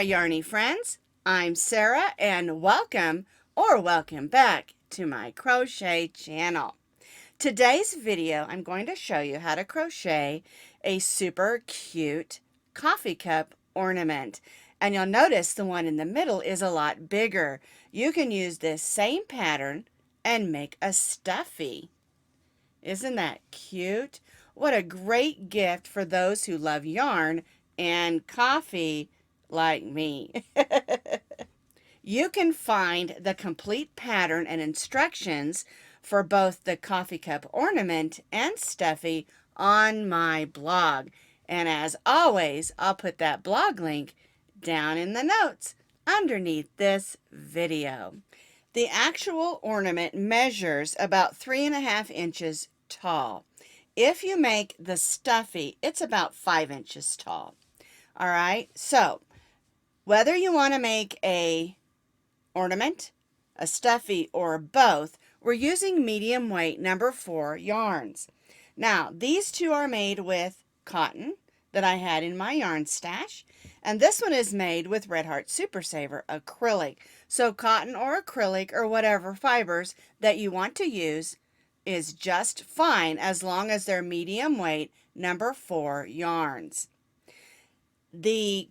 my yarny friends. I'm Sara and welcome back to my crochet channel. Today's video I'm going to show you how to crochet a super cute coffee cup ornament. And you'll notice the one in the middle is a lot bigger. You can use this same pattern and make a stuffie. Isn't that cute? What a great gift for those who love yarn and coffee like me. You can find the complete pattern and instructions for both the coffee cup ornament and stuffie on my blog. And as always, I'll put that blog link down in the notes underneath this video. The actual ornament measures about 3.5 inches tall. If you make the stuffie, it's about 5 inches tall. All right, so whether you want to make a ornament, a stuffie, or both, we're using medium weight number 4 yarns. Now, these two are made with cotton that I had in my yarn stash, and this one is made with Red Heart Super Saver acrylic. So cotton or acrylic or whatever fibers that you want to use is just fine as long as they're medium weight number 4 yarns. The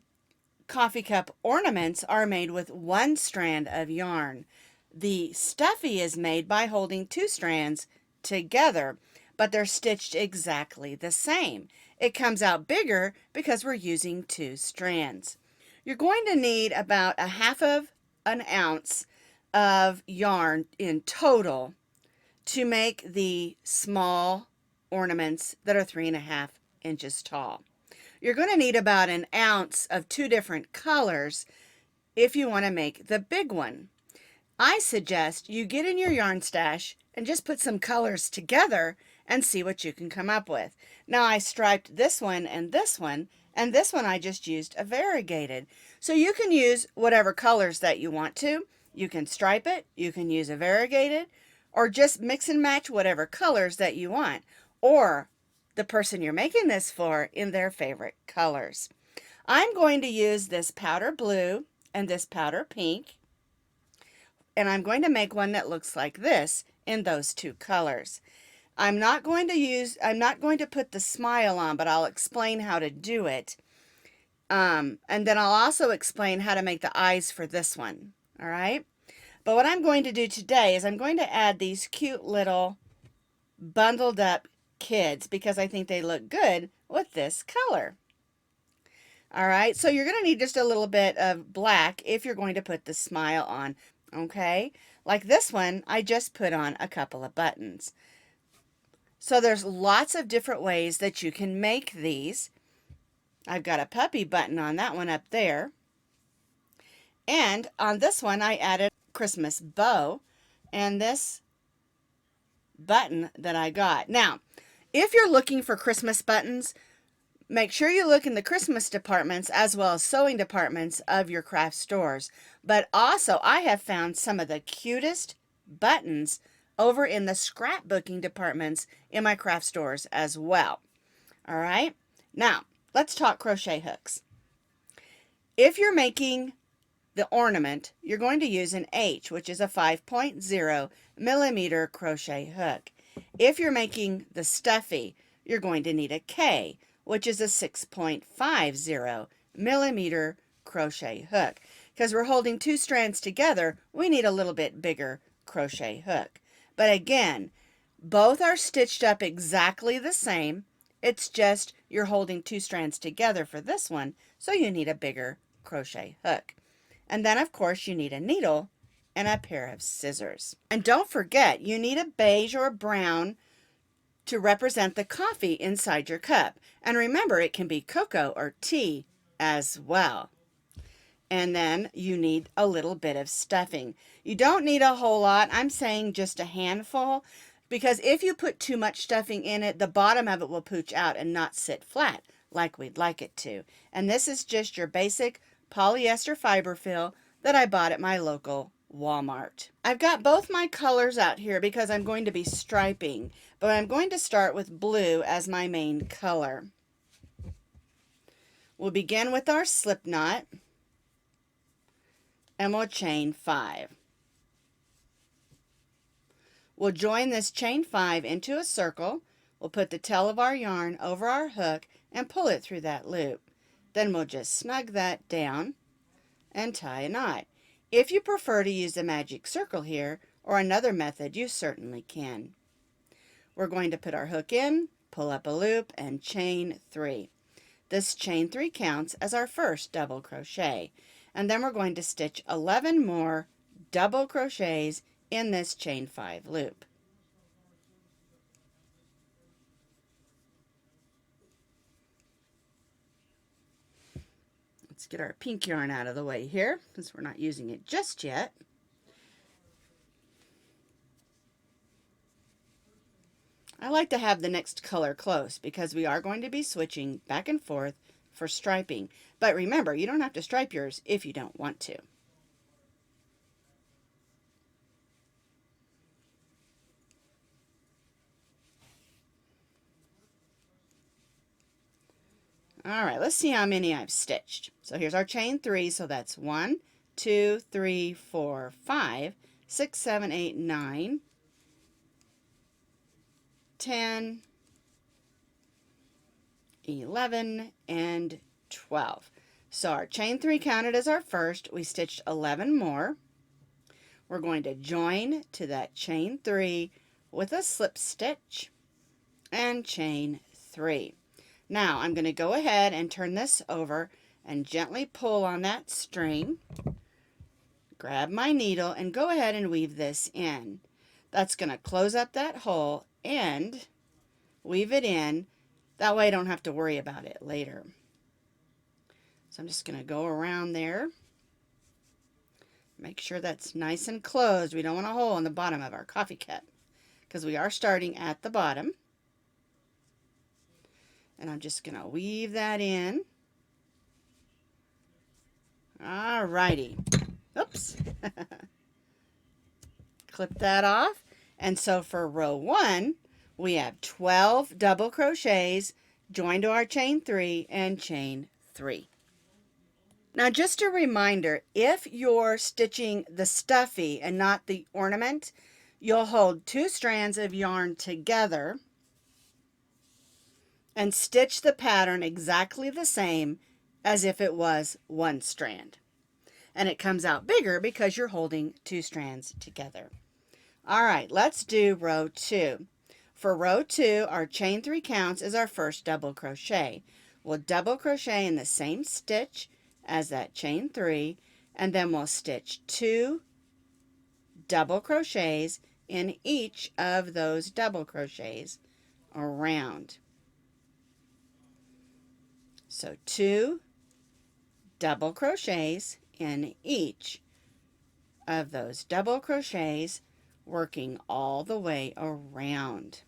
coffee cup ornaments are made with 1 strand of yarn. The stuffie is made by holding 2 strands together, but they're stitched exactly the same. It comes out bigger because we're using 2 strands. You're going to need about 1/2 ounce of yarn in total to make the small ornaments that are 3.5 inches tall. You're going to need about 1 ounce of 2 different colors if you want to make the big one. I suggest you get in your yarn stash and just put some colors together and see what you can come up with. Now I striped this one, and this one I just used a variegated. So you can use whatever colors that you want to. You can stripe it, you can use a variegated, or just mix and match whatever colors that you want, or the person you're making this for in their favorite colors. I'm going to use this powder blue and this powder pink, and I'm going to make one that looks like this in those 2 colors. I'm not going to put the smile on, but I'll explain how to do it. And then I'll also explain how to make the eyes for this one. All right. But what I'm going to do today is I'm going to add these cute little bundled up kids because I think they look good with this color. All right, so you're going to need just a little bit of black if you're going to put the smile on. Okay, like this one, I just put on a couple of buttons. So there's lots of different ways that you can make these. I've got a puppy button on that one up there. And on this one, I added a Christmas bow and this button that I got. Now, if you're looking for Christmas buttons, make sure you look in the Christmas departments as well as sewing departments of your craft stores. But also, I have found some of the cutest buttons over in the scrapbooking departments in my craft stores as well. All right, now let's talk crochet hooks. If you're making the ornament, you're going to use an H, which is a 5.0 millimeter crochet hook. If you're making the stuffie, you're going to need a K, which is a 6.50 millimeter crochet hook. Because we're holding 2 strands together, we need a little bit bigger crochet hook. But again, both are stitched up exactly the same. It's just you're holding 2 strands together for this one, so you need a bigger crochet hook. And then, of course, you need a needle and a pair of scissors. And don't forget, you need a beige or brown to represent the coffee inside your cup. And remember, it can be cocoa or tea as well. And then you need a little bit of stuffing. You don't need a whole lot. I'm saying just a handful, because if you put too much stuffing in it, the bottom of it will pooch out and not sit flat like we'd like it to. And this is just your basic polyester fiber fill that I bought at my local Walmart. I've got both my colors out here because I'm going to be striping, but I'm going to start with blue as my main color. We'll begin with our slip knot. and we'll chain 5. We'll join this chain 5 into a circle. We'll put the tail of our yarn over our hook and pull it through that loop. Then we'll just snug that down and tie a knot. If you prefer to use the magic circle here or another method, you certainly can. We're going to put our hook in, pull up a loop, and chain 3. This chain 3 counts as our first double crochet. And then we're going to stitch 11 more double crochets in this chain 5 loop. Let's get our pink yarn out of the way here, because we're not using it just yet. I like to have the next color close because we are going to be switching back and forth for striping. But remember, you don't have to stripe yours if you don't want to. All right, let's see how many I've stitched. So here's our chain 3, so that's 1, 2, 3, 4, 5, 6, 7, 8, 9, 10, 11, and 12. So our chain 3 counted as our first. We stitched 11 more. We're going to join to that chain 3 with a slip stitch and chain 3. Now I'm going to go ahead and turn this over and gently pull on that string. Grab my needle and go ahead and weave this in. That's going to close up that hole and weave it in. That way I don't have to worry about it later. So I'm just going to go around there. Make sure that's nice and closed. We don't want a hole in the bottom of our coffee cup because we are starting at the bottom. And I'm just going to weave that in. Alrighty. Oops. Clip that off. And so for row 1, we have 12 double crochets joined to our chain 3 and chain 3. Now just a reminder, if you're stitching the stuffie and not the ornament, you'll hold 2 strands of yarn together and stitch the pattern exactly the same as if it was 1 strand. And it comes out bigger because you're holding 2 strands together. All right, let's do row 2. For row 2, our chain 3 counts as our first double crochet. We'll double crochet in the same stitch as that chain 3, and then we'll stitch 2 double crochets in each of those double crochets around. So 2 double crochets in each of those double crochets, working all the way around.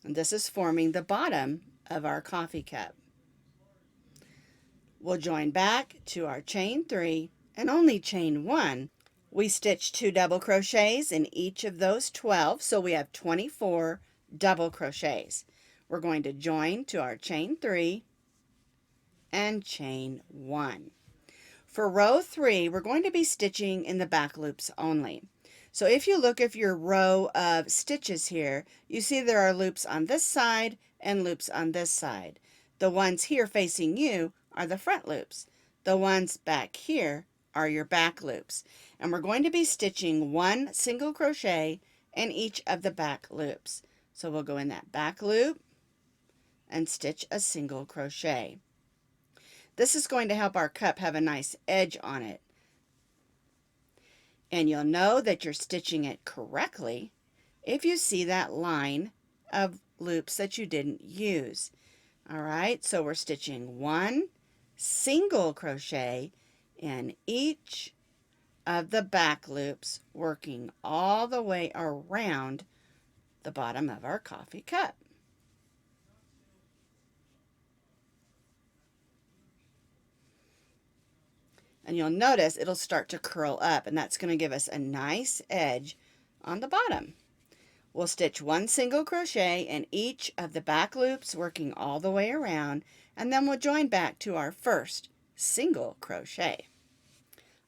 And this is forming the bottom of our coffee cup. We'll join back to our chain 3 and only chain 1. We stitch 2 double crochets in each of those 12, so we have 24 double crochets. We're going to join to our chain 3 and chain 1. For row 3, we're going to be stitching in the back loops only. So if you look at your row of stitches here, you see there are loops on this side and loops on this side. The ones here facing you are the front loops. The ones back here are your back loops. And we're going to be stitching 1 single crochet in each of the back loops. So we'll go in that back loop and stitch a single crochet. This is going to help our cup have a nice edge on it. And you'll know that you're stitching it correctly if you see that line of loops that you didn't use. All right, so we're stitching 1 single crochet in each of the back loops, working all the way around the bottom of our coffee cup. And you'll notice it'll start to curl up, and that's going to give us a nice edge on the bottom. We'll stitch 1 single crochet in each of the back loops, working all the way around, and then we'll join back to our first single crochet.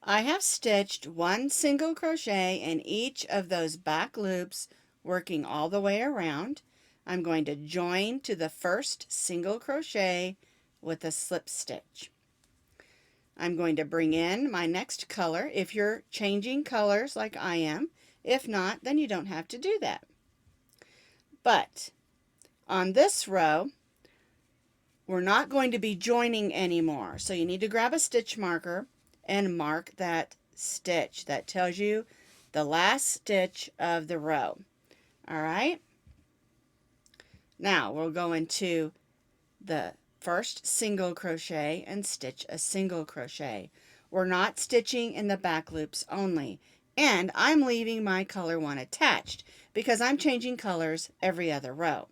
I have stitched 1 single crochet in each of those back loops, working all the way around. I'm going to join to the first single crochet with a slip stitch. I'm going to bring in my next color if you're changing colors like I am. If not, then you don't have to do that. But on this row, we're not going to be joining anymore. So you need to grab a stitch marker and mark that stitch. That tells you the last stitch of the row. All right? Now we'll go into the first single crochet and stitch a single crochet. We're not stitching in the back loops only, and I'm leaving my color one attached because I'm changing colors every other row.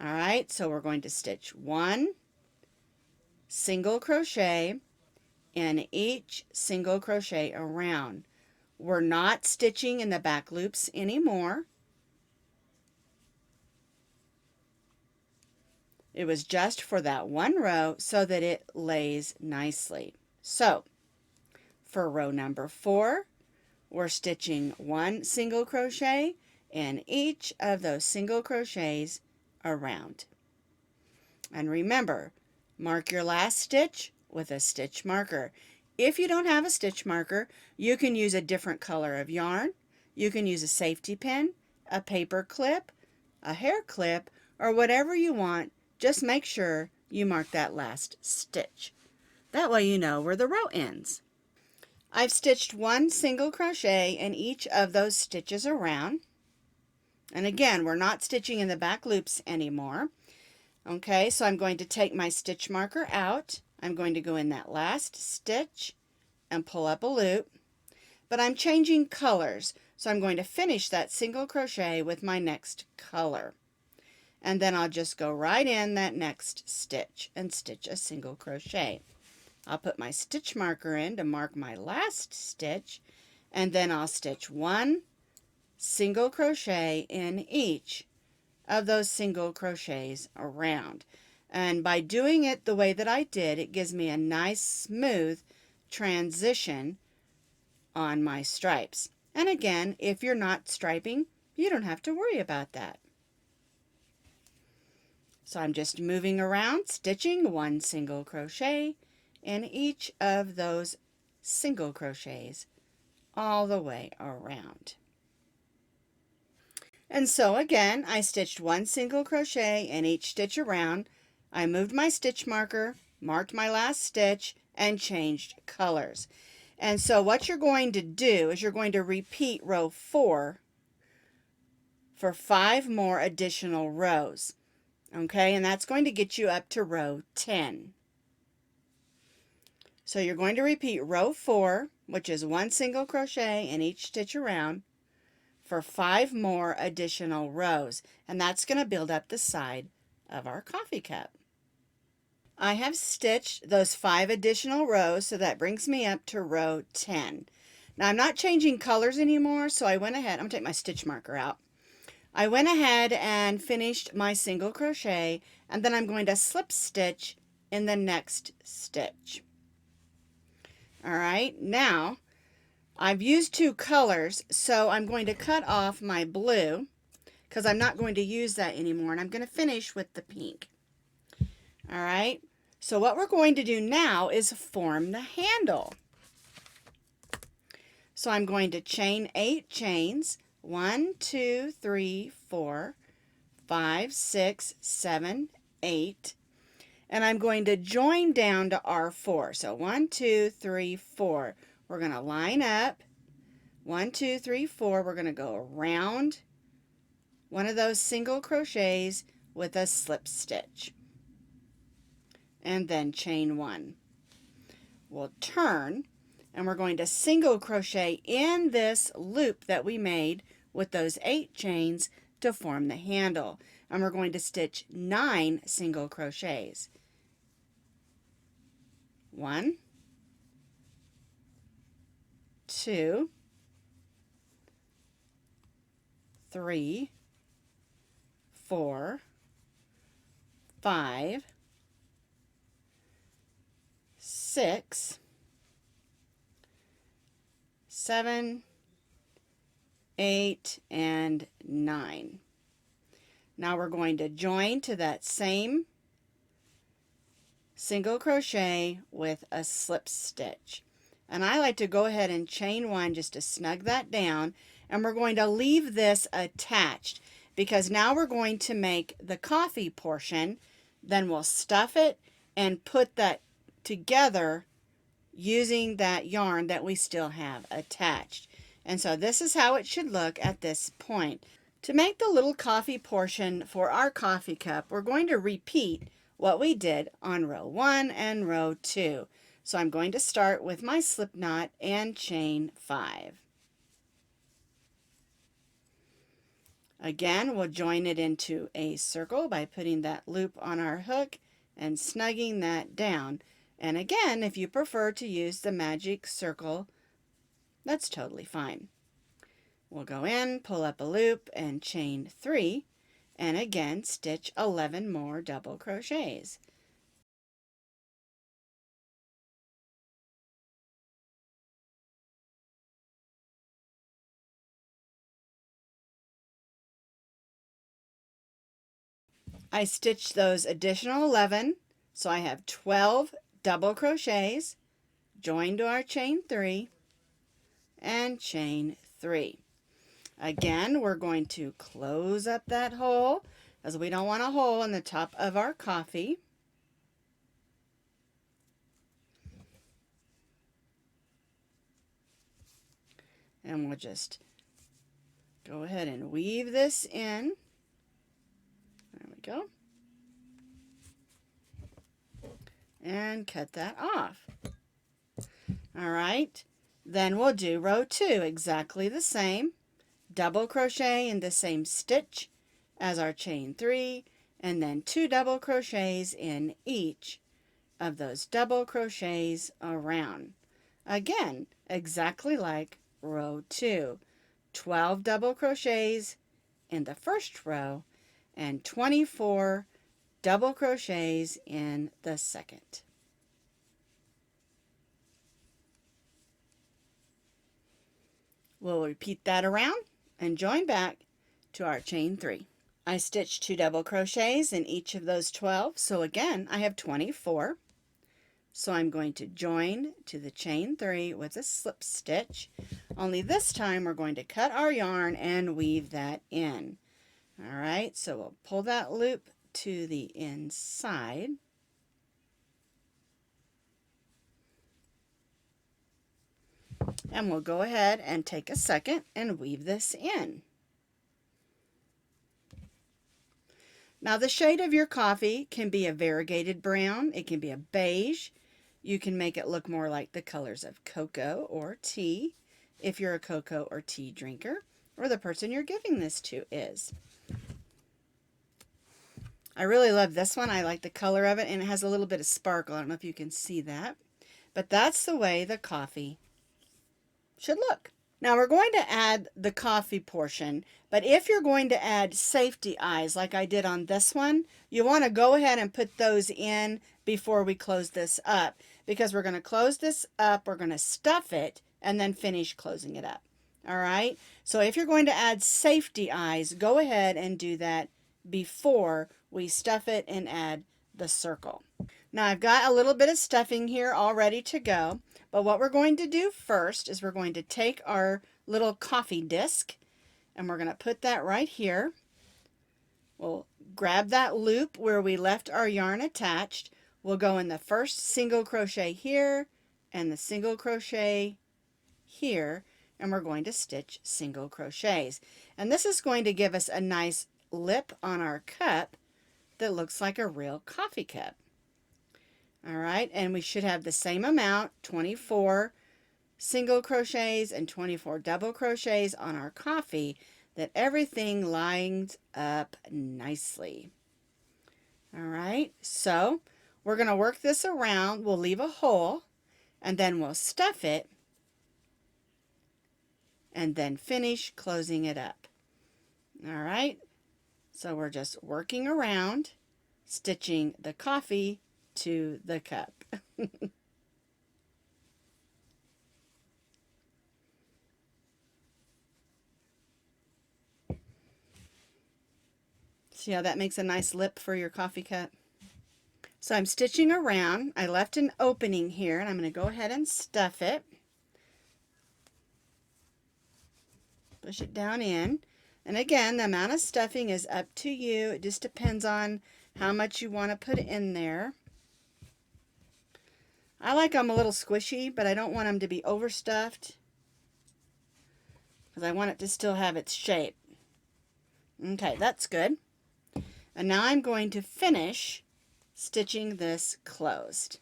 All right, so we're going to stitch 1 single crochet in each single crochet around. We're not stitching in the back loops anymore. It was just for that one row so that it lays nicely. So for row number 4, we're stitching 1 single crochet in each of those single crochets around. And remember, mark your last stitch with a stitch marker. If you don't have a stitch marker, you can use a different color of yarn. You can use a safety pin, a paper clip, a hair clip, or whatever you want. Just make sure you mark that last stitch. That way you know where the row ends. I've stitched 1 single crochet in each of those stitches around. And again, we're not stitching in the back loops anymore. Okay, so I'm going to take my stitch marker out. I'm going to go in that last stitch and pull up a loop. But I'm changing colors, so I'm going to finish that single crochet with my next color. And then I'll just go right in that next stitch and stitch a single crochet. I'll put my stitch marker in to mark my last stitch, and then I'll stitch 1 single crochet in each of those single crochets around. And by doing it the way that I did, it gives me a nice smooth transition on my stripes. And again, if you're not striping, you don't have to worry about that. So I'm just moving around, stitching 1 single crochet in each of those single crochets all the way around. And so again, I stitched 1 single crochet in each stitch around. I moved my stitch marker, marked my last stitch, and changed colors. And so what you're going to do is you're going to repeat row 4 for 5 more additional rows. Okay, and that's going to get you up to row 10. So you're going to repeat row 4, which is 1 single crochet in each stitch around, for 5 more additional rows, and that's going to build up the side of our coffee cup. I have stitched those 5 additional rows, so that brings me up to row 10. Now I'm not changing colors anymore, so I went ahead, I'm going to take my stitch marker out. I went ahead and finished my single crochet, and then I'm going to slip stitch in the next stitch. All right, now I've used 2 colors, so I'm going to cut off my blue because I'm not going to use that anymore, and I'm going to finish with the pink. All right, so what we're going to do now is form the handle. So I'm going to chain 8 chains, 1, 2, 3, 4, 5, 6, 7, 8, and I'm going to join down to R4. So 1, 2, 3, 4. We're going to line up. 1, 2, 3, 4. We're going to go around one of those single crochets with a slip stitch. And then chain 1. We'll turn, and we're going to single crochet in this loop that we made with those 8 chains to form the handle. And we're going to stitch 9 single crochets. 1, 2, 3, 4, 5, 6, 7, 8, and 9. Now we're going to join to that same single crochet with a slip stitch. And I like to go ahead and chain 1 just to snug that down, and we're going to leave this attached because now we're going to make the coffee portion. Then we'll stuff it and put that together using that yarn that we still have attached. And so this is how it should look at this point. To make the little coffee portion for our coffee cup, we're going to repeat what we did on row 1 and row 2. So I'm going to start with my slip knot and chain 5. Again, we'll join it into a circle by putting that loop on our hook and snugging that down. And again, if you prefer to use the magic circle, that's totally fine. We'll go in, pull up a loop, and chain 3, and again stitch 11 more double crochets. I stitched those additional 11, so I have 12 double crochets, join to our chain 3, and chain 3. Again, we're going to close up that hole, as we don't want a hole in the top of our coffee. And we'll just go ahead and weave this in. There we go. And cut that off. All right, then we'll do row 2 exactly the same. Double crochet in the same stitch as our chain 3, and then 2 double crochets in each of those double crochets around. Again, exactly like row 2. 12 double crochets in the first row and 24 double crochets in the second. We'll repeat that around and join back to our chain 3. I stitched 2 double crochets in each of those 12, so again I have 24. So I'm going to join to the chain 3 with a slip stitch, only this time we're going to cut our yarn and weave that in. All right, so we'll pull that loop to the inside. And we'll go ahead and take a second and weave this in. Now the shade of your coffee can be a variegated brown, it can be a beige. You can make it look more like the colors of cocoa or tea, if you're a cocoa or tea drinker, or the person you're giving this to is. I really love this one. I like the color of it, and it has a little bit of sparkle. I don't know if you can see that, but that's the way the coffee should look. Now we're going to add the coffee portion, but if you're going to add safety eyes like I did on this one, you want to go ahead and put those in before we close this up, because we're going to close this up, we're going to stuff it, and then finish closing it up. All right, so if you're going to add safety eyes, go ahead and do that before we stuff it and add the circle. Now I've got a little bit of stuffing here all ready to go, but what we're going to do first is we're going to take our little coffee disc and we're going to put that right here. We'll grab that loop where we left our yarn attached. We'll go in the first single crochet here and the single crochet here, and we're going to stitch single crochets. And this is going to give us a nice lip on our cup that looks like a real coffee cup. All right, and we should have the same amount, 24 single crochets and 24 double crochets on our coffee, that everything lines up nicely. All right, so we're going to work this around. We'll leave a hole, and then we'll stuff it, and then finish closing it up. All right, so we're just working around, stitching the coffee to the cup. See how that makes a nice lip for your coffee cup? So I'm stitching around. I left an opening here, and I'm going to go ahead and stuff it. Push it down in. And again, the amount of stuffing is up to you. It just depends on how much you want to put in there. I like them a little squishy, but I don't want them to be overstuffed because I want it to still have its shape. Okay, that's good. And now I'm going to finish stitching this closed.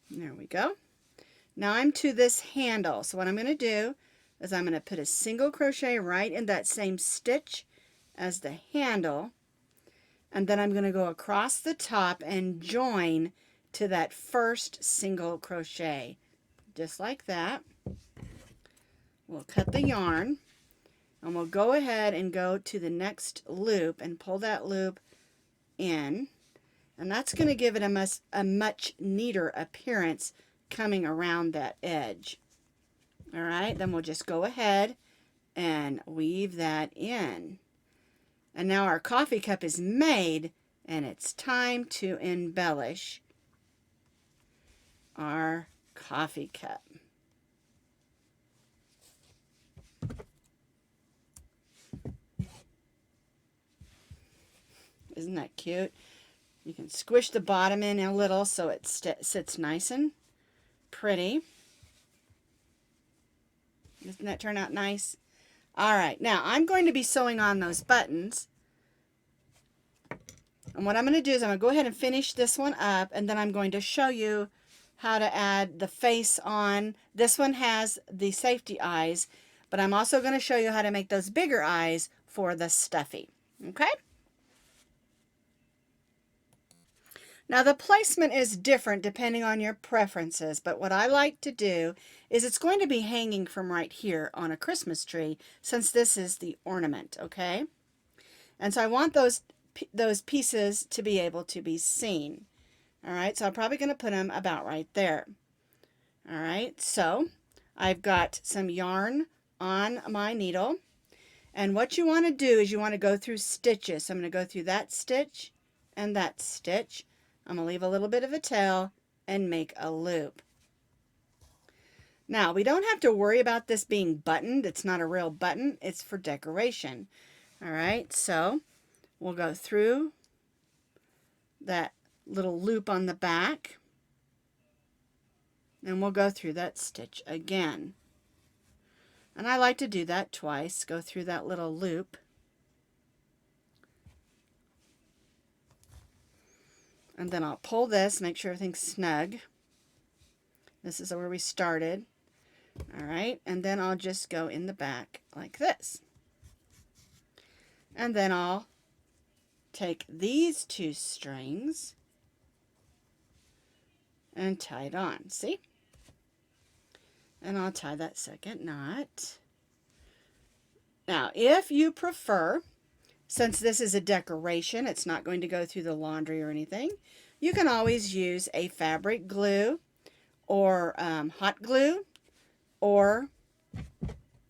There we go. Now I'm to this handle. So what I'm going to do is I'm going to put a single crochet right in that same stitch as the handle, and then I'm going to go across the top and join to that first single crochet, just like that. We'll cut the yarn, and we'll go ahead and go to the next loop and pull that loop in, and that's going to give it a much neater appearance coming around that edge. All right, then we'll just go ahead and weave that in. And now our coffee cup is made, and it's time to embellish our coffee cup. Isn't that cute? You can squish the bottom in a little so it sits nice and pretty. Doesn't that turn out nice? All right, now I'm going to be sewing on those buttons. And what I'm going to do is I'm going to go ahead and finish this one up, and then I'm going to show you how to add the face on. This one has the safety eyes, but I'm also going to show you how to make those bigger eyes for the stuffy. Okay? Now the placement is different depending on your preferences, but what I like to do is it's going to be hanging from right here on a Christmas tree since this is the ornament, okay? And so I want those pieces to be able to be seen. All right, so I'm probably going to put them about right there. All right, so I've got some yarn on my needle, and what you want to do is you want to go through stitches. So I'm going to go through that stitch and that stitch. I'm going to leave a little bit of a tail and make a loop. Now, we don't have to worry about this being buttoned. It's not a real button. It's for decoration. All right, so we'll go through that little loop on the back, and we'll go through that stitch again. And I like to do that twice. Go through that little loop. And then I'll pull this, make sure everything's snug. This is where we started. All right, and then I'll just go in the back like this. And then I'll take these two strings and tie it on, see? And I'll tie that second knot. Now, if you prefer, since this is a decoration, it's not going to go through the laundry or anything, you can always use a fabric glue or hot glue or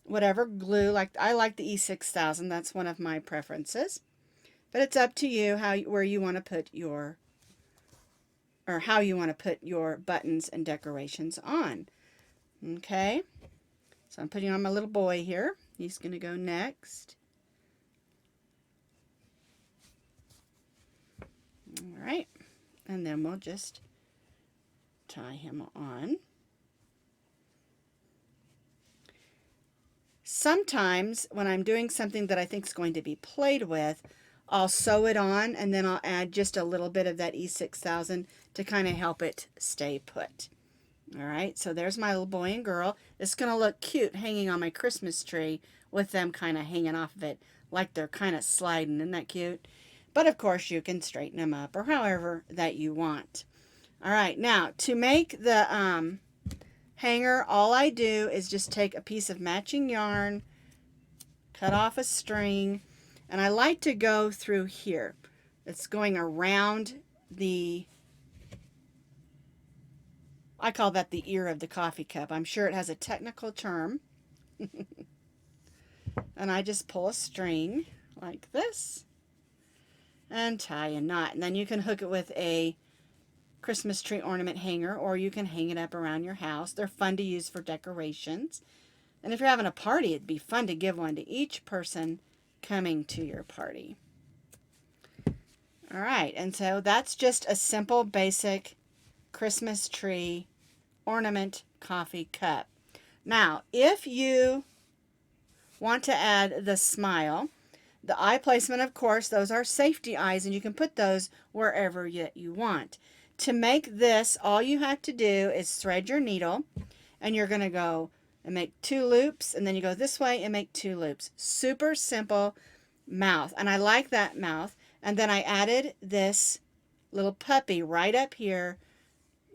whatever glue. Like I like the E6000, that's one of my preferences. But it's up to you where you want to put your, or how you want to put your buttons and decorations on. Okay, so I'm putting on my little boy here. He's going to go next. All right, and then we'll just tie him on. Sometimes when I'm doing something that I think is going to be played with, I'll sew it on and then I'll add just a little bit of that E6000 to kind of help it stay put. All right, so there's my little boy and girl. It's going to look cute hanging on my Christmas tree with them kind of hanging off of it like they're kind of sliding. Isn't that cute? But of course you can straighten them up or however that you want. All right, now to make the hanger, all I do is just take a piece of matching yarn, cut off a string, and I like to go through here. It's going around the I call that the ear of the coffee cup. I'm sure it has a technical term. And I just pull a string like this and tie a knot. And then you can hook it with a Christmas tree ornament hanger, or you can hang it up around your house. They're fun to use for decorations. And if you're having a party, it'd be fun to give one to each person coming to your party. All right, and so that's just a simple, basic Christmas tree ornament coffee cup. Now, if you want to add the smile, the eye placement, of course, those are safety eyes, and you can put those wherever you want. To make this, all you have to do is thread your needle, and you're going to go and make 2 loops, and then you go this way and make 2 loops. Super simple mouth, and I like that mouth. And then I added this little puppy right up here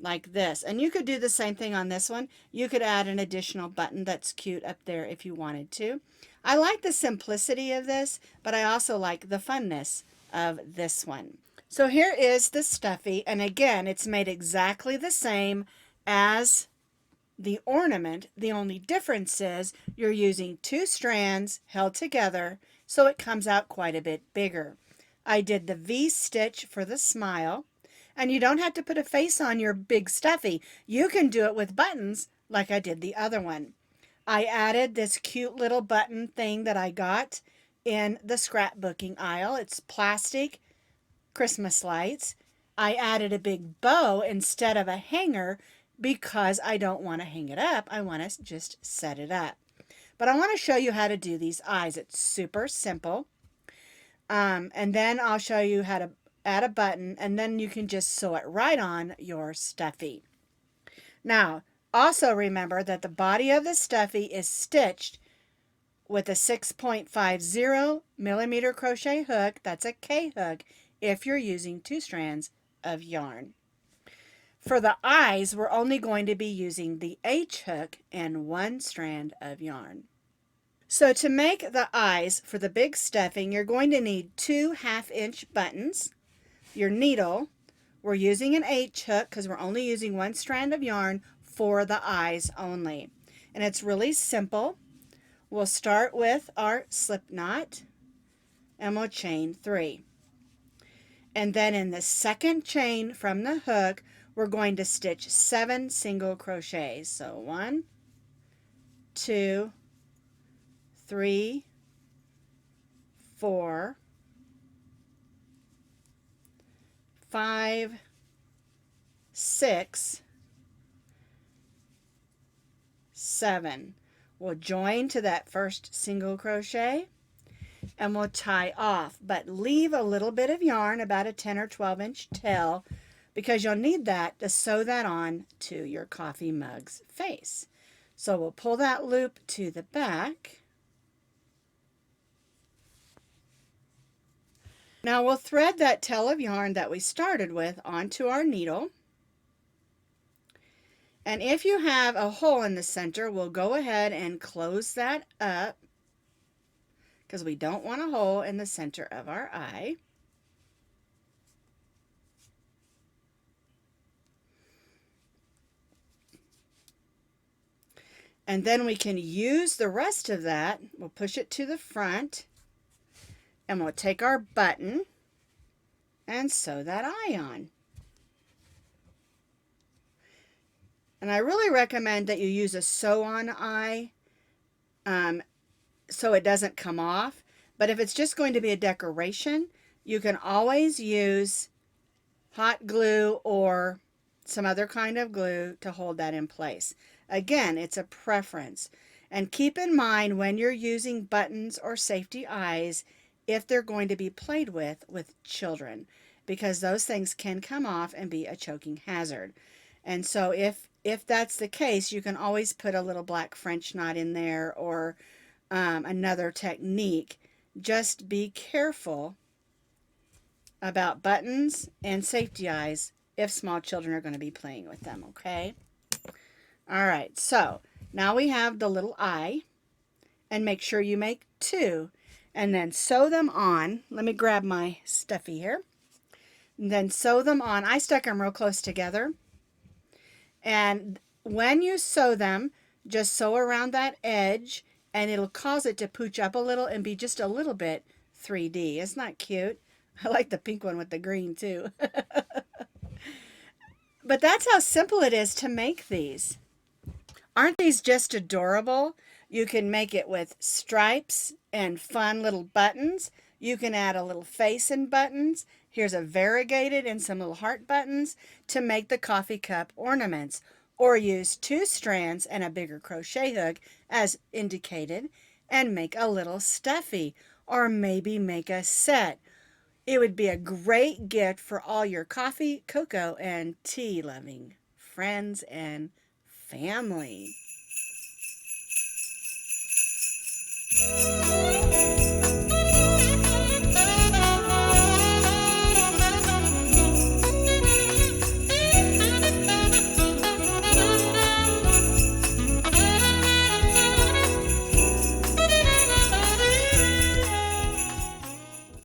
like this. And you could do the same thing on this one. You could add an additional button that's cute up there if you wanted to. I like the simplicity of this, but I also like the funness of this one. So here is the Stuffie, and again, it's made exactly the same as the ornament. The only difference is you're using 2 strands held together, so it comes out quite a bit bigger. I did the V-stitch for the smile, and you don't have to put a face on your big Stuffie. You can do it with buttons like I did the other one. I added this cute little button thing that I got in the scrapbooking aisle. It's plastic Christmas lights. I added a big bow instead of a hanger because I don't want to hang it up. I want to just set it up. But I want to show you how to do these eyes. It's super simple. And then I'll show you how to add a button, and then you can just sew it right on your Stuffie. Now, also remember that the body of the Stuffie is stitched with a 6.50 millimeter crochet hook. That's a K hook if you're using 2 strands of yarn. For the eyes, we're only going to be using the H hook and 1 strand of yarn. So to make the eyes for the big stuffing, you're going to need 2 1/2-inch buttons, your needle. We're using an H hook because we're only using 1 strand of yarn for the eyes only. And it's really simple. We'll start with our slip knot, and we'll chain 3. And then in the second chain from the hook, we're going to stitch 7 single crochets. So 1, 2, 3, 4, 5, 6, 7. We'll join to that first single crochet and we'll tie off, but leave a little bit of yarn, about a 10 or 12-inch tail, because you'll need that to sew that on to your coffee mug's face. So we'll pull that loop to the back. Now we'll thread that tail of yarn that we started with onto our needle. And if you have a hole in the center, we'll go ahead and close that up because we don't want a hole in the center of our eye. And then we can use the rest of that. We'll push it to the front and we'll take our button and sew that eye on. And I really recommend that you use a sew-on eye so it doesn't come off. But if it's just going to be a decoration, you can always use hot glue or some other kind of glue to hold that in place. Again, it's a preference. And keep in mind when you're using buttons or safety eyes, if they're going to be played with children, because those things can come off and be a choking hazard. And so if that's the case, you can always put a little black French knot in there or another technique. Just be careful about buttons and safety eyes if small children are going to be playing with them, okay? All right, so now we have the little eye, and make sure you make 2, and then sew them on. Let me grab my Stuffie here. And then sew them on. I stuck them real close together. And when you sew them, just sew around that edge, and it'll cause it to pooch up a little and be just a little bit 3D. Isn't that cute? I like the pink one with the green too. But that's how simple it is to make these. Aren't these just adorable? You can make it with stripes and fun little buttons. You can add a little face and buttons. Here's a variegated and some little heart buttons to make the coffee cup ornaments. Or use 2 strands and a bigger crochet hook as indicated and make a little stuffie. Or maybe make a set. It would be a great gift for all your coffee, cocoa, and tea loving friends and family.